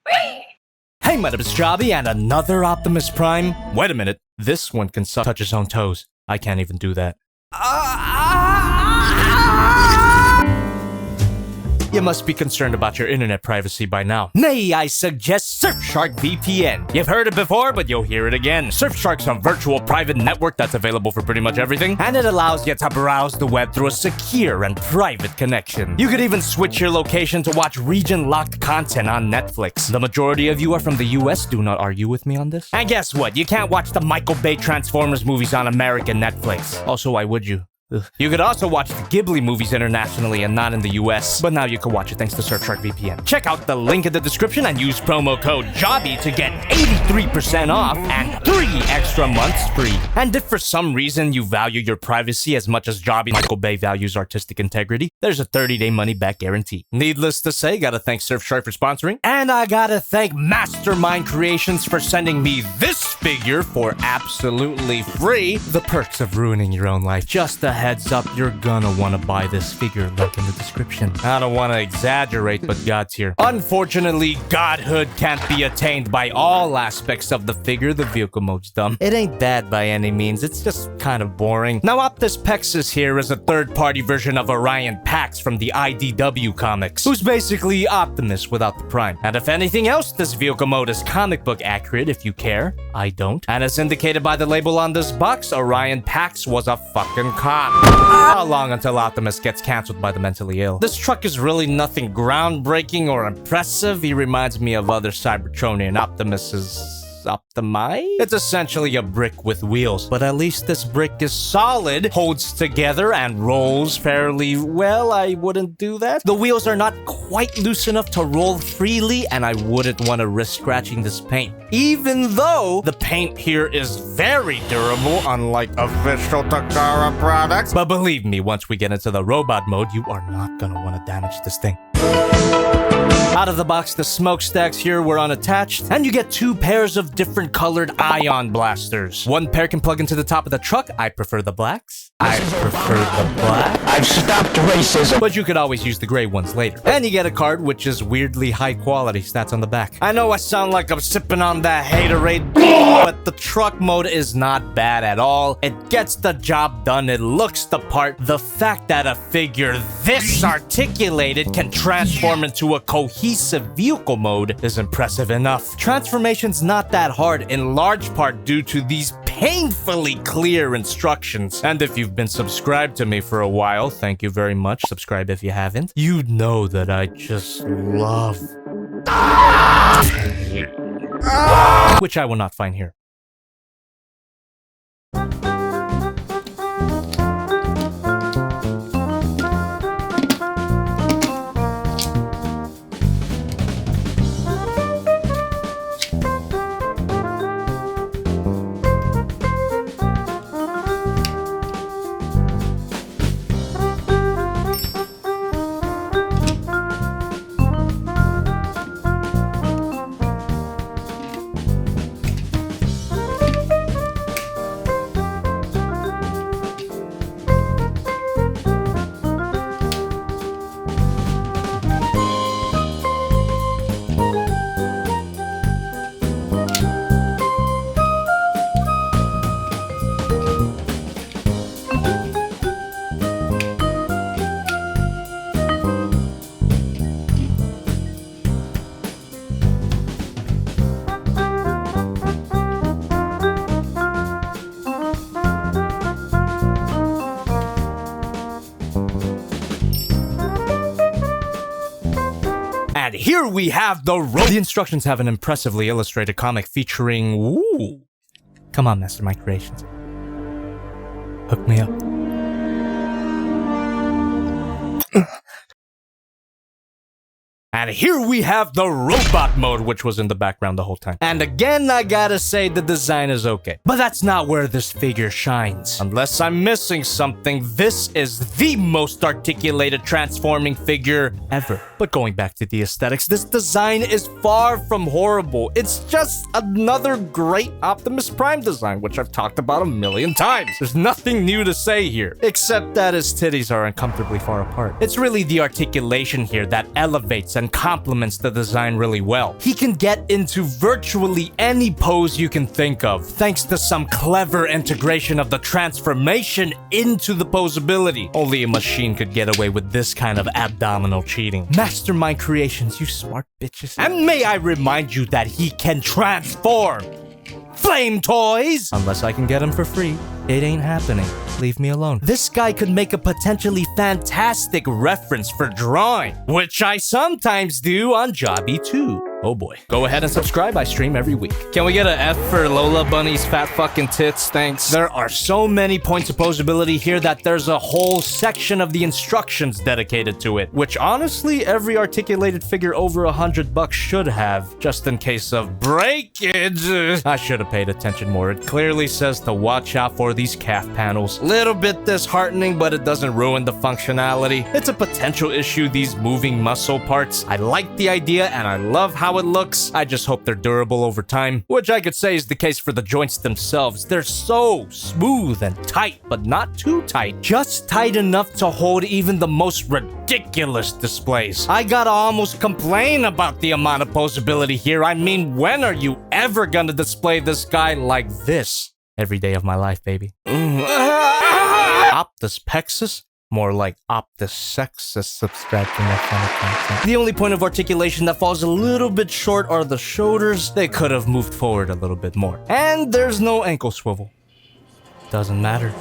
Hey, my name is Jobby, and another Optimus Prime? Wait a minute, this one can touch his own toes. I can't even do that. You must be concerned about your internet privacy by now. May I suggest Surfshark VPN? You've heard it before, but you'll hear it again. Surfshark's a virtual private network that's available for pretty much everything, and it allows you to browse the web through a secure and private connection. You could even switch your location to watch region-locked content on Netflix. The majority of you are from the US, do not argue with me on this. And guess what? You can't watch the Michael Bay Transformers movies on American Netflix. Also, why would you? You could also watch the Ghibli movies internationally and not in the US, but now you can watch it thanks to Surfshark VPN. Check out the link in the description and use promo code JOBBY to get 83% off and 3 extra months free. And if for some reason you value your privacy as much as Michael Bay values artistic integrity, there's a 30-day money-back guarantee. Needless to say, gotta thank Surfshark for sponsoring, and I gotta thank Mastermind Creations for sending me this figure for absolutely free. The perks of ruining your own life. Just a heads up, you're gonna want to buy this figure, link in the description. I don't want to exaggerate, but God tier. Unfortunately, godhood can't be attained by all aspects of the figure. The vehicle mode's dumb. It ain't bad by any means, it's just kind of boring. Now, OPTUS PEXUS here is a third-party version of Orion Pax from the IDW comics, who's basically Optimus without the Prime. And if anything else, this vehicle mode is comic book accurate if you care. I don't. And as indicated by the label on this box, Orion Pax was a fucking cop. How long until Optimus gets cancelled by the mentally ill? This truck is really nothing groundbreaking or impressive. He reminds me of other Cybertronian Optimuses. Optimi? It's essentially a brick with wheels, but at least this brick is solid, holds together, and rolls fairly well. I wouldn't do that. The wheels are not quite loose enough to roll freely, and I wouldn't want to risk scratching this paint. Even though the paint here is very durable, unlike official Takara products. But believe me, once we get into the robot mode, you are not gonna want to damage this thing. Out of the box, the smokestacks here were unattached, and you get 2 pairs of different colored ion blasters. One pair can plug into the top of the truck. I prefer the blacks. I've stopped racism. But you could always use the gray ones later. And you get a card, which is weirdly high quality stats on the back. I know I sound like I'm sipping on that haterade, but the truck mode is not bad at all. It gets the job done. It looks the part. The fact that a figure this articulated can transform into a cohesive vehicle mode is impressive enough. Transformation's not that hard, in large part due to these painfully clear instructions. And if you've been subscribed to me for a while, thank you very much. Subscribe if you haven't. You know that I just love... which I will not find here. And here we have the instructions have an impressively illustrated comic featuring... Ooh. Come on, Mastermind Creations. Hook me up. And here we have the robot mode, which was in the background the whole time. And again, I gotta say the design is okay. But that's not where this figure shines. Unless I'm missing something, this is the most articulated transforming figure ever. But going back to the aesthetics, this design is far from horrible. It's just another great Optimus Prime design, which I've talked about a million times. There's nothing new to say here, except that his titties are uncomfortably far apart. It's really the articulation here that elevates and complements the design really well. He can get into virtually any pose you can think of, thanks to some clever integration of the transformation into the poseability. Only a machine could get away with this kind of abdominal cheating. Mastermind Creations, you smart bitches. And may I remind you that he can transform flame toys! Unless I can get him for free, it ain't happening. Leave me alone. This guy could make a potentially fantastic reference for drawing, which I sometimes do on Jobby too. Oh boy. Go ahead and subscribe, I stream every week. Can we get an F for Lola Bunny's fat fucking tits? Thanks. There are so many points of poseability here that there's a whole section of the instructions dedicated to it, which honestly every articulated figure over $100 should have, just in case of breakage. I should have paid attention more. It clearly says to watch out for these calf panels. Little bit disheartening, but it doesn't ruin the functionality. It's a potential issue, these moving muscle parts. I like the idea and I love how it looks. I just hope they're durable over time, which I could say is the case for the joints themselves. They're so smooth and tight, but not too tight. Just tight enough to hold even the most ridiculous displays. I gotta almost complain about the amount of poseability here. I mean, when are you ever gonna display this guy like this? Every day of my life, baby. OPTUS PEXUS? More like OPTUS SEXUS. Subscribe for more fun content. The only point of articulation that falls a little bit short are the shoulders. They could have moved forward a little bit more. And there's no ankle swivel. Doesn't matter.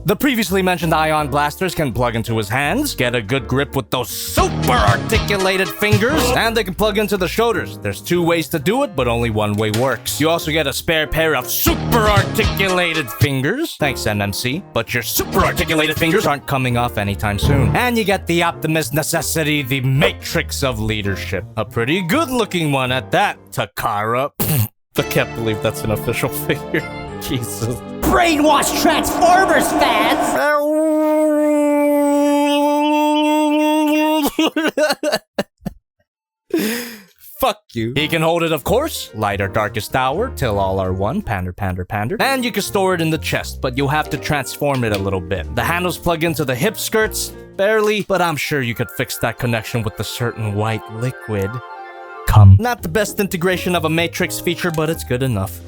The previously mentioned ion blasters can plug into his hands, get a good grip with those super articulated fingers, and they can plug into the shoulders. There's 2 ways to do it, but only one way works. You also get a spare pair of super articulated fingers. Thanks, MMC. But your super articulated fingers aren't coming off anytime soon. And you get the Optimus necessity, the matrix of leadership. A pretty good looking one at that, Takara. I can't believe that's an official figure. Jesus. Brainwash Transformers fans! Fuck you. He can hold it, of course. Light or darkest hour, till all are one. Pander, pander, pander. And you can store it in the chest, but you'll have to transform it a little bit. The handles plug into the hip skirts. Barely, but I'm sure you could fix that connection with a certain white liquid. Come. Not the best integration of a Matrix feature, but it's good enough.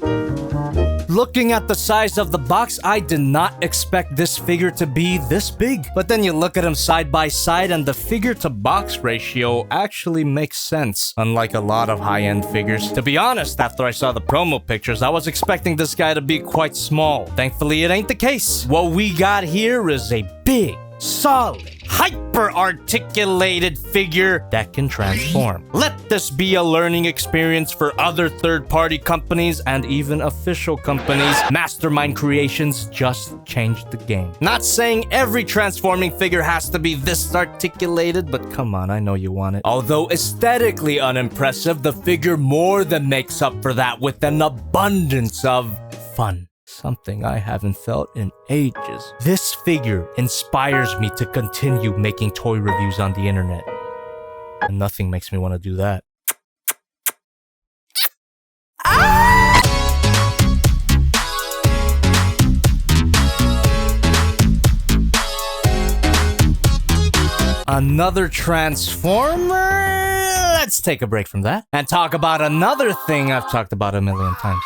Looking at the size of the box, I did not expect this figure to be this big. But then you look at him side by side and the figure to box ratio actually makes sense, unlike a lot of high-end figures. To be honest, after I saw the promo pictures, I was expecting this guy to be quite small. Thankfully, it ain't the case. What we got here is a big, solid, hyper-articulated figure that can transform. Let this be a learning experience for other third-party companies and even official companies. Mastermind Creations just changed the game. Not saying every transforming figure has to be this articulated, but come on, I know you want it. Although aesthetically unimpressive, the figure more than makes up for that with an abundance of fun. Something I haven't felt in ages. This figure inspires me to continue making toy reviews on the internet. And nothing makes me want to do that. Another Transformer? Let's take a break from that and talk about another thing I've talked about a million times.